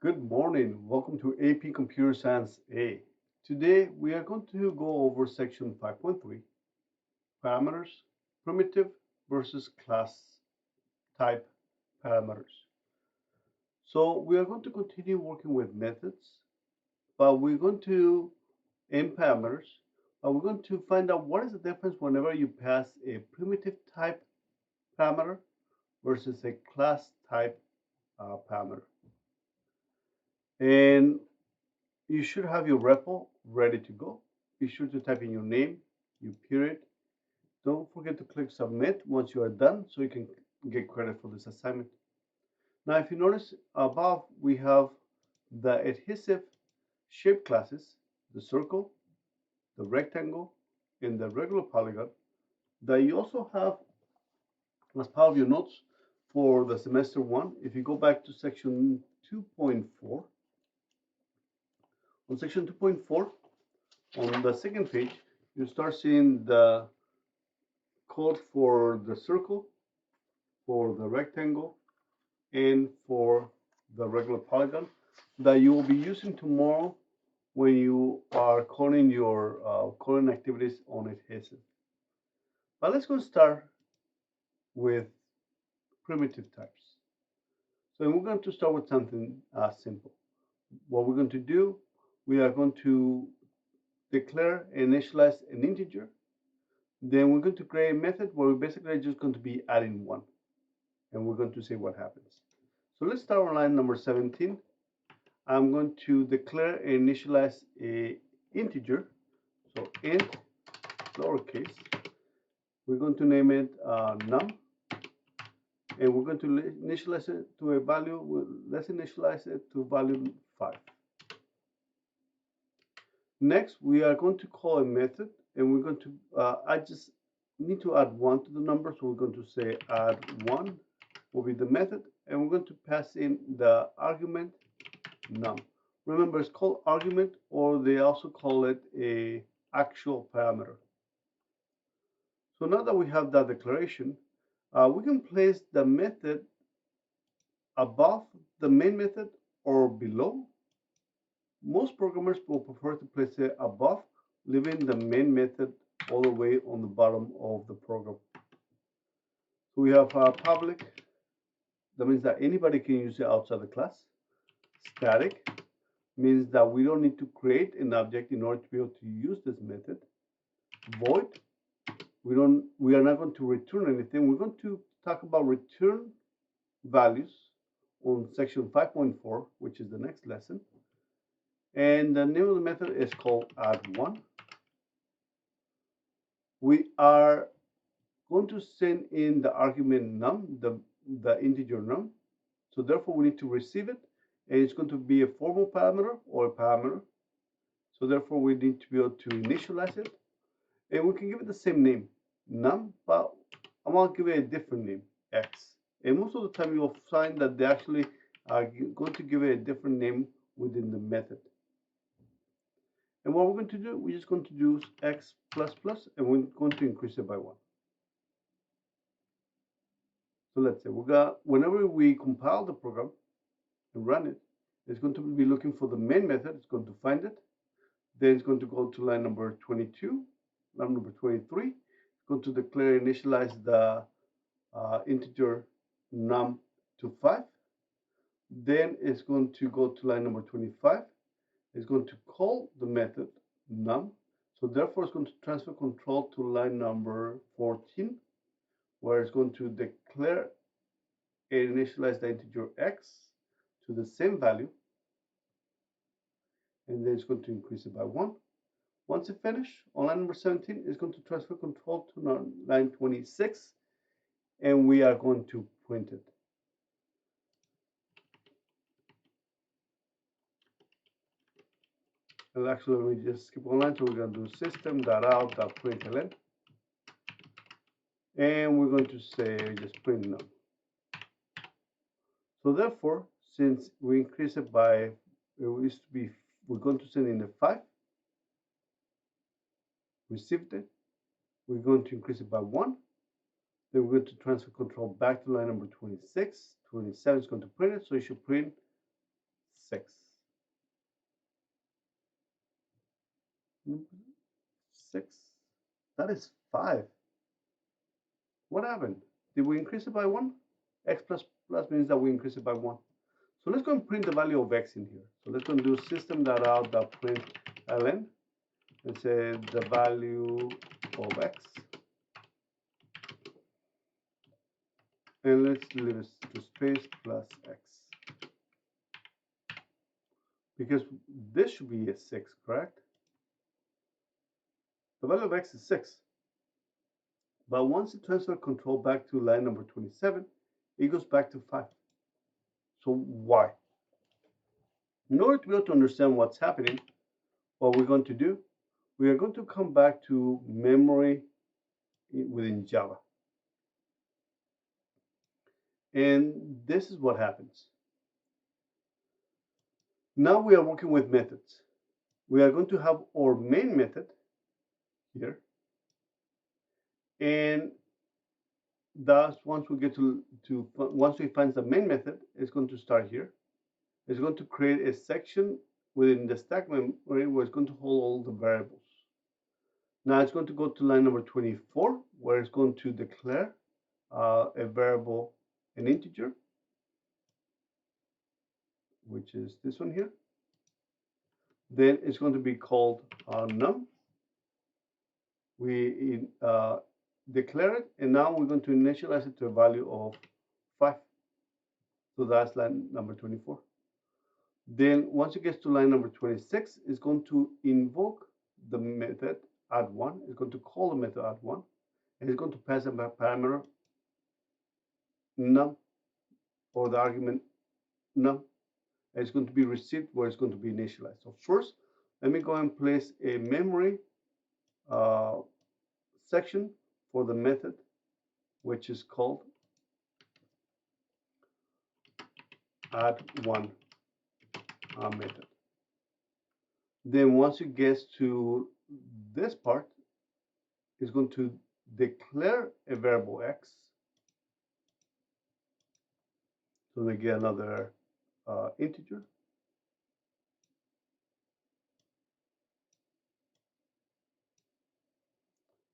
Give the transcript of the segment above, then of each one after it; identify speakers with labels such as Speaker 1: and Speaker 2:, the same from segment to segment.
Speaker 1: Good morning. Welcome to AP Computer Science A. Today we are going to go over section 5.3, parameters, primitive versus class type parameters. So we are going to continue working with methods, but we're going to, in parameters, but we're going to find out what is the difference whenever you pass a primitive type parameter versus a class type parameter. And you should have your repo ready to go. Be sure to type in your name, your period. Don't forget to click submit once you are done so you can get credit for this assignment. Now, if you notice above, we have the adhesive shape classes, the circle, the rectangle, and the regular polygon that you also have as part of your notes for the semester one. If you go back to section 2.4, on section 2.4, on the second page, you start seeing the code for the circle, for the rectangle, and for the regular polygon that you will be using tomorrow when you are coding your coding activities on adhesive. But let's go start with primitive types. So we're going to start with something simple. What we're going to do, we are going to declare and initialize an integer. Then we're going to create a method where we're basically just going to be adding one. And we're going to see what happens. So let's start on line number 17. I'm going to declare and initialize a integer. So int lowercase. We're going to name it num. And we're going to initialize it to a value. Let's initialize it to value 5. Next, we are going to call a method. And we're going to, I just need to add 1 to the number. So we're going to say add 1 will be the method. And we're going to pass in the argument num. Remember, it's called argument, or they also call it a actual parameter. So now that we have that declaration, we can place the method above the main method or below. Most programmers will prefer to place it above, leaving the main method all the way on the bottom of the program. So we have public. That means that anybody can use it outside the class. Static means that we don't need to create an object in order to be able to use this method. Void, we are not going to return anything. We're going to talk about return values on section 5.4, which is the next lesson. And the name of the method is called add1. We are going to send in the argument num, the integer num. So therefore we need to receive it, and it's going to be a formal parameter or a parameter. So therefore we need to be able to initialize it, and we can give it the same name, num, but I want to give it a different name, x. And most of the time you will find that they actually are going to give it a different name within the method. And what we're going to do, we're just going to do x plus plus, and we're going to increase it by 1. So let's say whenever we compile the program and run it, it's going to be looking for the main method. It's going to find it. Then it's going to go to line number 22, line number 23. It's going to declare initialize the integer num to 5. Then it's going to go to line number 25. It's going to call the method num. So therefore, it's going to transfer control to line number 14, where it's going to declare and initialize the integer x to the same value. And then it's going to increase it by 1. Once it finishes, on line number 17, it's going to transfer control to line 26, and we are going to print it. And actually, let me just skip one line. So we're going to do system.out.println. And we're going to say just print num. So therefore, since we increase it by, it used to be, we're going to send in a 5, received it. We're going to increase it by 1. Then we're going to transfer control back to line number 26. 27 is going to print it, so it should print 6. 6. That is 5. What happened? Did we increase it by 1? X plus plus means that we increase it by 1. So let's go and print the value of x in here. So let's go and do system.out.println and say the value of x. And let's leave it to space plus x. Because this should be a 6, correct? The value of x is 6. But once you transfer control back to line number 27, it goes back to 5. So why? In order to be able to understand what's happening, what we're going to do, we are going to come back to memory within Java. And this is what happens. Now we are working with methods. We are going to have our main method here. And thus, once we get once we find the main method, it's going to start here. It's going to create a section within the stack memory where it's going to hold all the variables. Now it's going to go to line number 24, where it's going to declare a variable, an integer, which is this one here. Then it's going to be called num. We declare it, and now we're going to initialize it to a value of 5. So that's line number 24. Then once it gets to line number 26, it's going to invoke the method add1. It's going to call the method add1, and it's going to pass a parameter num, or the argument num. And it's going to be received where it's going to be initialized. So first, let me go and place a memory section for the method, which is called add1 method. Then once it gets to this part, it's going to declare a variable x. So we get another integer.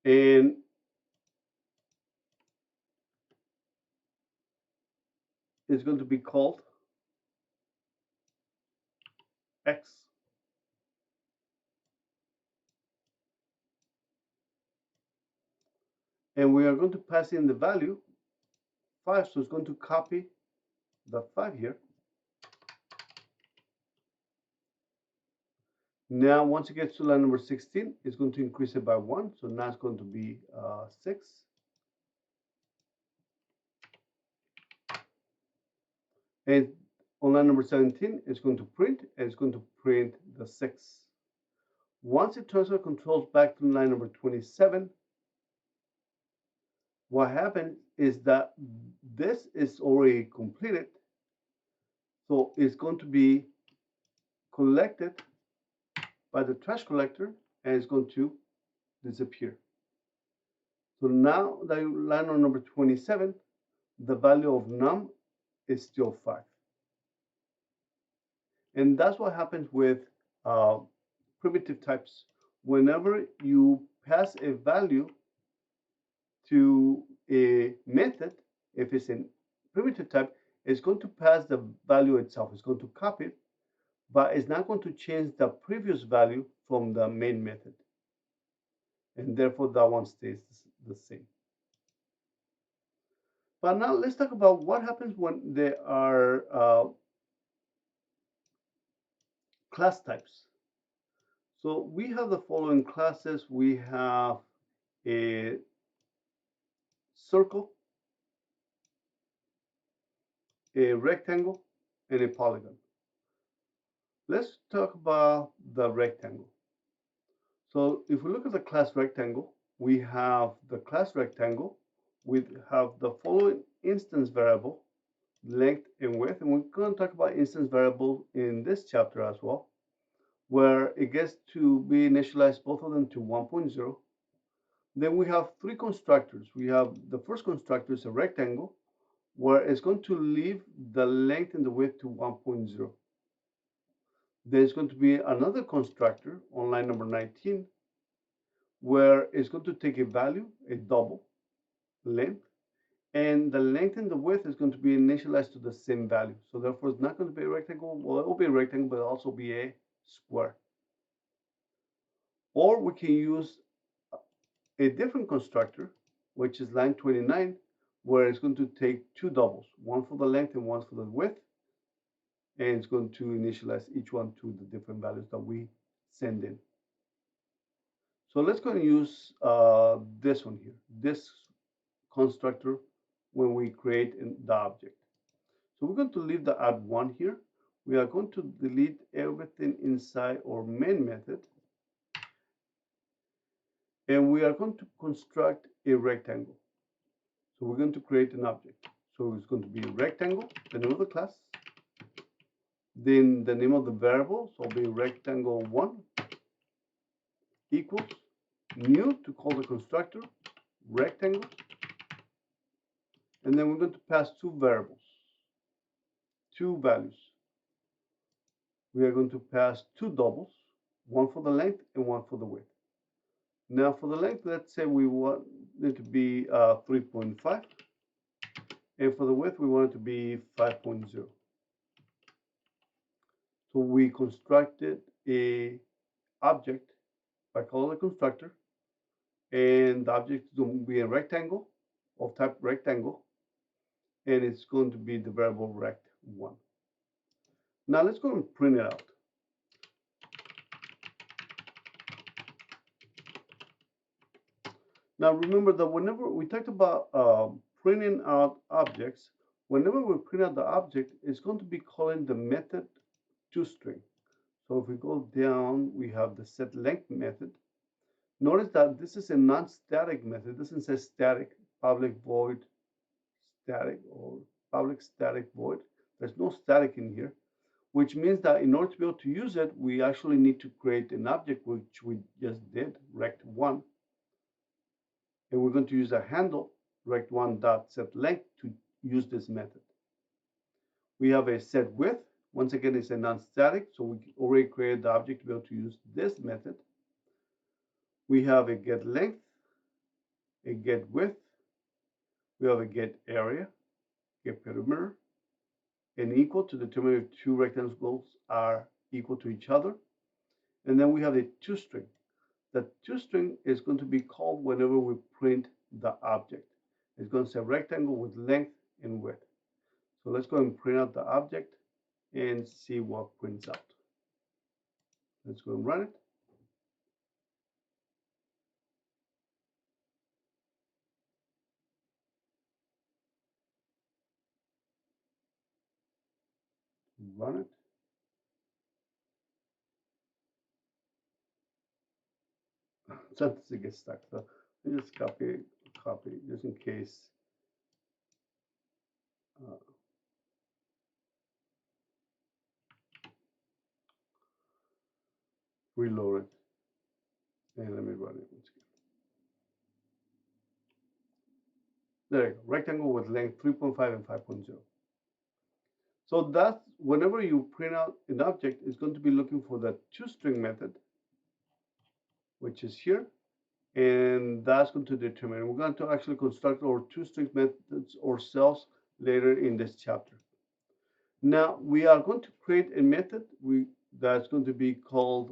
Speaker 1: And it's going to be called x. And we are going to pass in the value 5. So it's going to copy the 5 here. Now, once it gets to line number 16, it's going to increase it by 1. So now it's going to be 6. And on line number 17, it's going to print, and it's going to print the 6. Once it transfer controls back to line number 27, what happens is that this is already completed. So it's going to be collected by the trash collector, and it's going to disappear. So now that you land on number 27, the value of num is still 5. And that's what happens with primitive types. Whenever you pass a value to a method, if it's a primitive type, it's going to pass the value itself. It's going to copy it, but it's not going to change the previous value from the main method. And therefore, that one stays the same. But now let's talk about what happens when there are class types. So we have the following classes. We have a circle, a rectangle, and a polygon. Let's talk about the rectangle. So if we look at the class rectangle, we have the class rectangle. We have the following instance variable, length and width, and we're going to talk about instance variable in this chapter as well, where it gets to be initialized, both of them to 1.0. Then we have 3 constructors. We have the first constructor is a rectangle, where it's going to leave the length and the width to 1.0. There's going to be another constructor on line number 19 where it's going to take a value, a double length, and the length and the width is going to be initialized to the same value. So therefore, it's not going to be a rectangle. Well, it will be a rectangle, but it'll also be a square. Or we can use a different constructor, which is line 29, where it's going to take two doubles, one for the length and one for the width, and it's going to initialize each one to the different values that we send in. So let's go and use this one here, this constructor when we create the object. So we're going to leave the add one here. We are going to delete everything inside our main method, and we are going to construct a rectangle. So we're going to create an object. So it's going to be a rectangle, the name of the class, then the name of the variable, so it'll be rectangle1 equals new to call the constructor rectangle, and then we're going to pass two variables, two values. We are going to pass two doubles, one for the length and one for the width. Now for the length, let's say we want it to be 3.5, and for the width, we want it to be 5.0. So we constructed a object by calling the constructor, and the object is going to be a rectangle of type rectangle, and it's going to be the variable rect1. Now let's go and print it out. Now remember that whenever we talked about printing out objects, whenever we print out the object, it's going to be calling the method toString. So if we go down, we have the setLength method. Notice that this is a non-static method. It doesn't say static, public void static, or public static void. There's no static in here, which means that in order to be able to use it, we actually need to create an object, which we just did, rect1. And we're going to use a handle, rect1.setLength, to use this method. We have a setWidth. Once again, it's a non-static, so we already created the object to be able to use this method. We have a getLength, a getWidth. We have a getArea, getPerimeter, and equal to determine if two rectangles are equal to each other. And then we have a toString. The toString is going to be called whenever we print the object. It's going to say rectangle with length and width. So let's go and print out the object and see what prints out. Let's go and run it. Run it. Sometimes it gets stuck. So let me just copy just in case. Reload it. And let me run it once again. There you go. Rectangle with length 3.5 and 5.0. So that's whenever you print out an object, it's going to be looking for the toString method, which is here. And that's going to determine. We're going to actually construct our toString methods ourselves later in this chapter. Now we are going to create a method that's going to be called,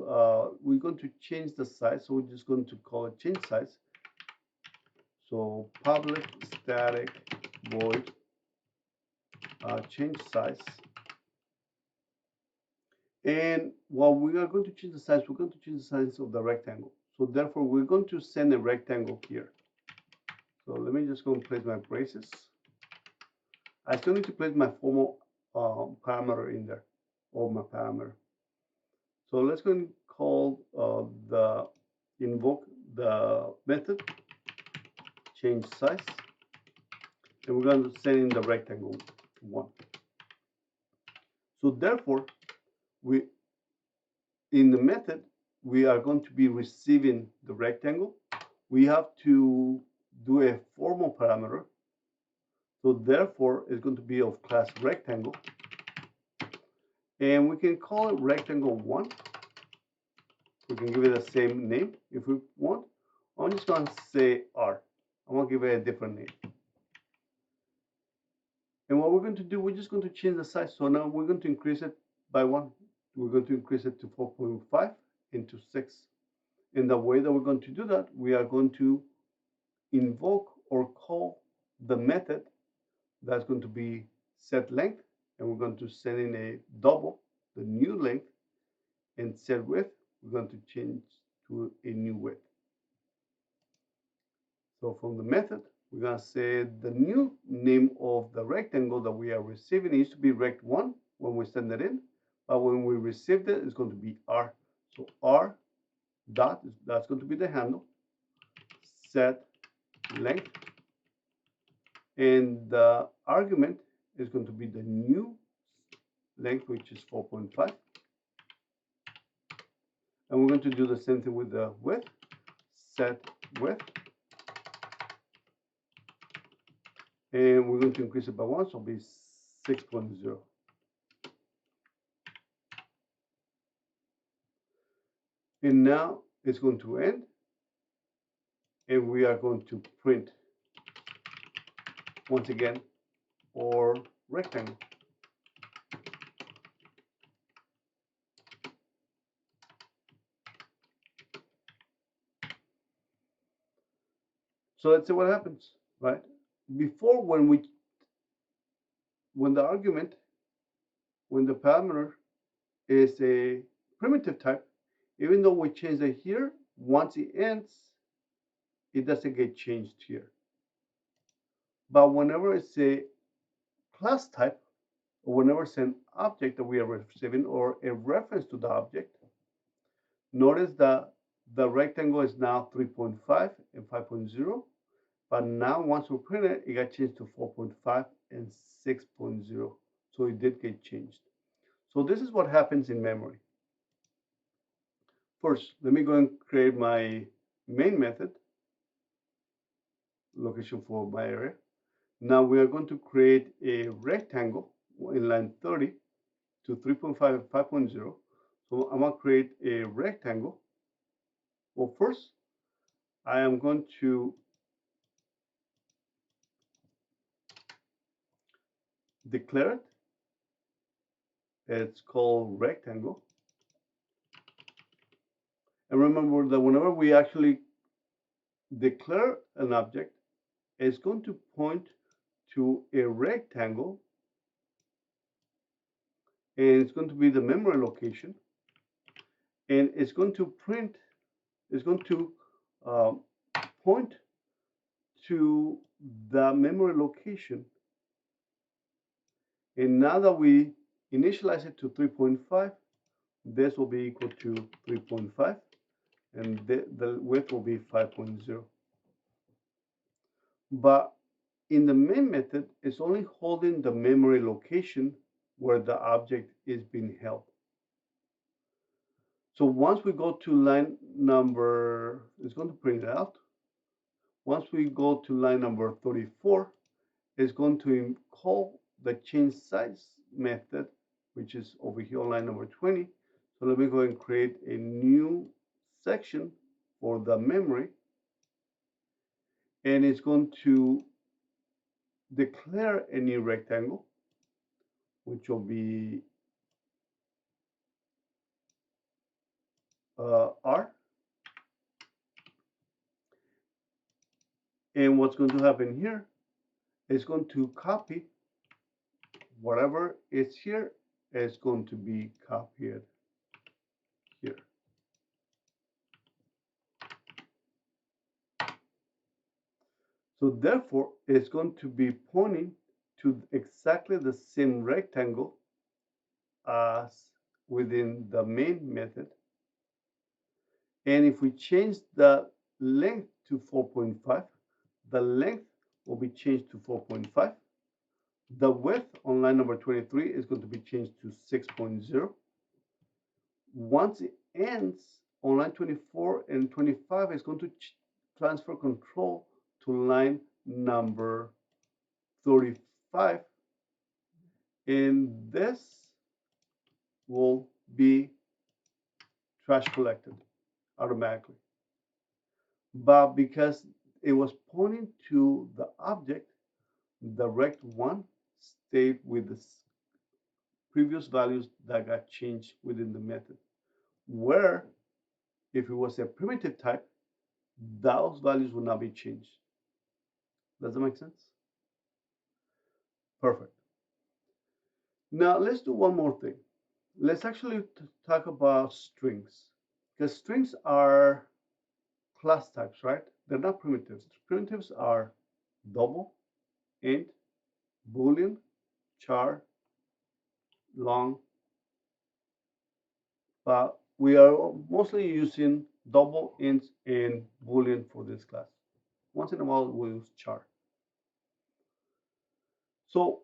Speaker 1: we're going to change the size. So we're just going to call it change size. So public static void change size. And while we are going to change the size, we're going to change the size of the rectangle. So therefore, we're going to send a rectangle here. So let me just go and place my braces. I still need to place my formal parameter in there, or my parameter. So let's go and call invoke the method change size, and we're going to send in the rectangle 1. So therefore, in the method, we are going to be receiving the rectangle. We have to do a formal parameter. So therefore, it's going to be of class rectangle. And we can call it rectangle 1. We can give it the same name if we want. I'm just going to say R. I want to give it a different name. And what we're going to do, we're just going to change the size. So now we're going to increase it by 1. We're going to increase it to 4.5 and to 6. And the way that we're going to do that, we are going to invoke or call the method that's going to be set length, and we're going to send in a double, the new length, and set width, we're going to change to a new width. So from the method, we're going to say the new name of the rectangle that we are receiving. It used to be rect1 when we send it in, but when we received it, it's going to be R. So R dot, that's going to be the handle, set length, and the argument is going to be the new length, which is 4.5. And we're going to do the same thing with the width, set width. And we're going to increase it by 1, so it'll be 6.0. And now it's going to end, and we are going to print once again our rectangle. So let's see what happens, right? Before, when the argument, when the parameter is a primitive type, even though we change it here, once it ends, it doesn't get changed here. But whenever it's a class type, or whenever it's an object that we are receiving or a reference to the object, notice that the rectangle is now 3.5 and 5.0, but now once we print it, it got changed to 4.5 and 6.0. So it did get changed. So this is what happens in memory. First, let me go and create my main method, location for my area. Now we are going to create a rectangle in line 30 to 3.5 and 5.0. So I'm going to create a rectangle. Well, first, I am going to declare it. It's called rectangle. And remember that whenever we actually declare an object, it's going to point to a rectangle, and it's going to be the memory location, and it's going to print, it's going to point to the memory location. And now that we initialize it to 3.5, this will be equal to 3.5, and the width will be 5.0. But in the main method, it's only holding the memory location where the object is being held. So once we go to line number, it's going to print it out. Once we go to line number 34, it's going to call the change size method, which is over here on line number 20. So let me go and create a new section for the memory. And it's going to declare a new rectangle, which will be R. And what's going to happen here is going to copy whatever is here is going to be copied here. So therefore, it's going to be pointing to exactly the same rectangle as within the main method. And if we change the length to 4.5, the length will be changed to 4.5. The width on line number 23 is going to be changed to 6.0. Once it ends on line 24 and 25, it's going to transfer control to line number 35. And this will be trash collected automatically. But because it was pointing to the object, the rect1 stayed with the previous values that got changed within the method. Where if it was a primitive type, those values will not be changed. Does that make sense? Perfect. Now let's do one more thing. Let's actually talk about strings, because strings are class types, right? They're not primitives. Primitives are double, int, boolean, char, long, but we are mostly using double, int, and boolean for this class. Once in a while, we'll use char. So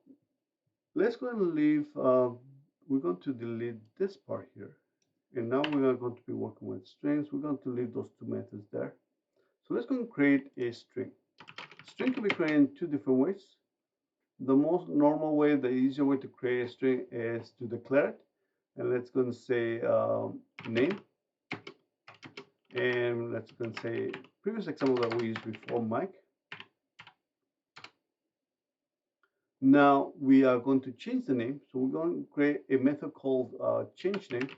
Speaker 1: let's go and leave, we're going to delete this part here. And now we are going to be working with strings. We're going to leave those two methods there. So let's go and create a string. String can be created in two different ways. The most normal way, the easier way to create a string is to declare it. And let's go and say name. And let's go and say previous example that we used before, Mike. Now we are going to change the name. So we're going to create a method called change name.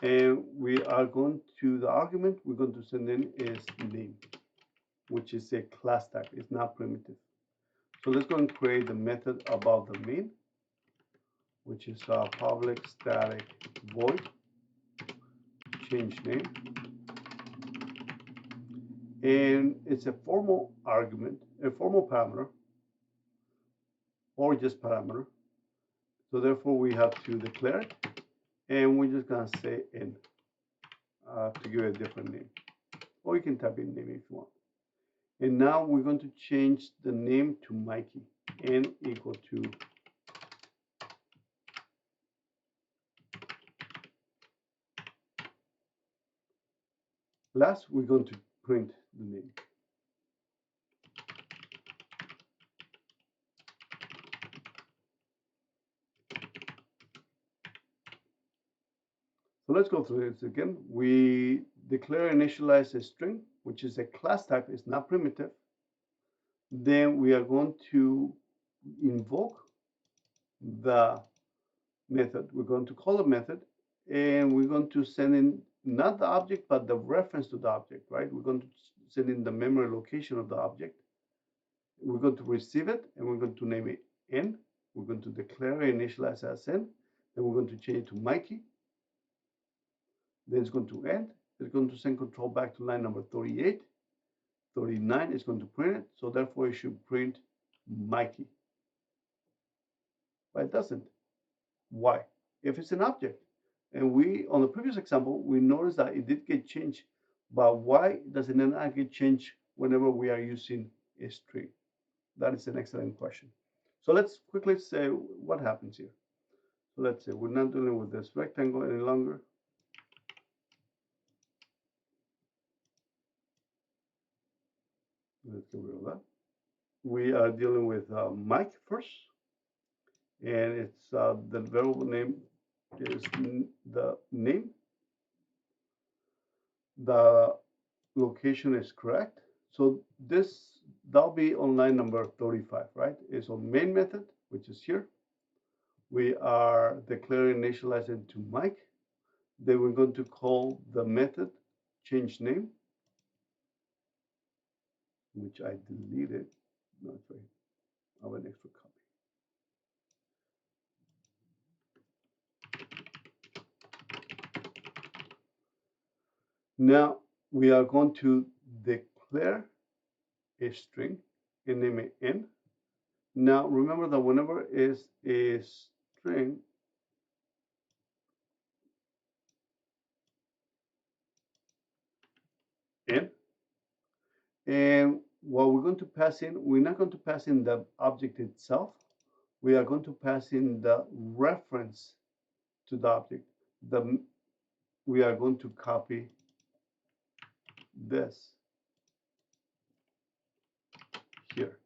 Speaker 1: And we are going to, the argument we're going to send in is name, which is a class type. It's not primitive. So let's go and create the method above the main, which is public static void change name. And it's a formal argument, a formal parameter, or just parameter. So therefore we have to declare it, and we're just gonna say in to give it a different name. Or you can type in name if you want. And now we're going to change the name to Mikey, n equal to last, we're going to print the name. So let's go through this again. We declare initialize a string, which is a class type, it's not primitive. Then we are going to invoke the method. We're going to call a method, and we're going to send in not the object, but the reference to the object, right? We're going to send in the memory location of the object. We're going to receive it, and we're going to name it n. We're going to declare initialize as n. Then we're going to change it to Mikey. Then it's going to end. It's going to send control back to line number 38. 39 is going to print it, so therefore it should print Mikey. But it doesn't. Why? If it's an object, and we, on the previous example, we noticed that it did get changed, but why does it not get changed whenever we are using a string? That is an excellent question. So let's quickly say what happens here. So let's say we're not dealing with this rectangle any longer. Let's get rid of that. We are dealing with Mike first, and it's the variable name is the name. The location is correct. So that'll be on line number 35, right? It's on main method, which is here. We are declaring initializing to Mike. Then we're going to call the method change name, which I deleted. No, sorry, I have an extra copy. Now we are going to declare a string and name it n. Now remember that whenever is a string, n, and what we're going to pass in, we're not going to pass in the object itself. We are going to pass in the reference to the object. We are going to copy this here.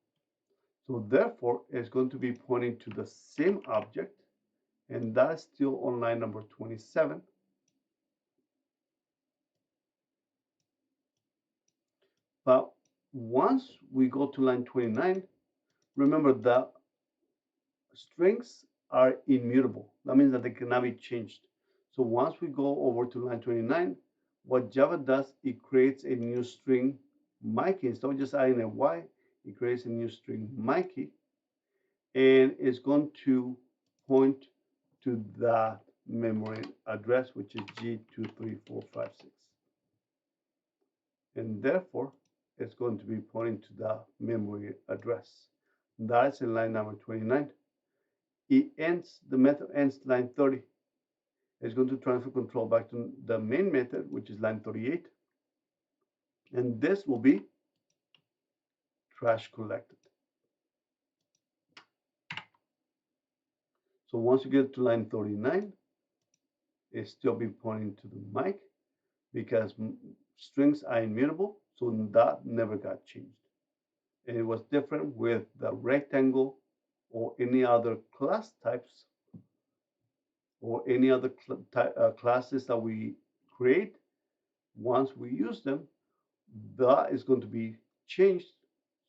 Speaker 1: So therefore, it's going to be pointing to the same object, And that is still on line number 27. But once we go to line 29, remember the strings are immutable. That means that they cannot be changed. So once we go over to line 29, what Java does, it creates a new string Mikey. Instead of just adding a Y, it creates a new string Mikey, and it's going to point to that memory address, which is G23456. And therefore, it's going to be pointing to the memory address. That is in line number 29. The method ends line 30. It's going to transfer control back to the main method, which is line 38. And this will be trash collected. So once you get to line 39, it's still be pointing to the mic because strings are immutable, so that never got changed. And it was different with the rectangle or any other class types or any other classes that we create. Once we use them, that is going to be changed.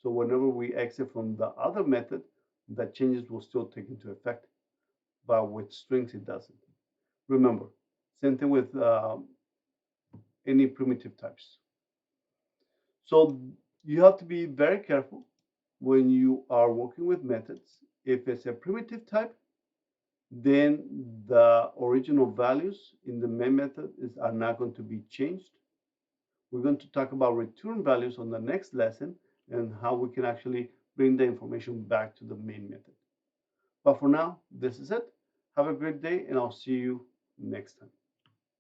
Speaker 1: So whenever we exit from the other method, the changes will still take into effect. But with strings, it doesn't. Remember, same thing with any primitive types. So you have to be very careful when you are working with methods. If it's a primitive type, then the original values in the main method are not going to be changed. We're going to talk about return values on the next lesson and how we can actually bring the information back to the main method. But for now, this is it. Have a great day, and I'll see you next time.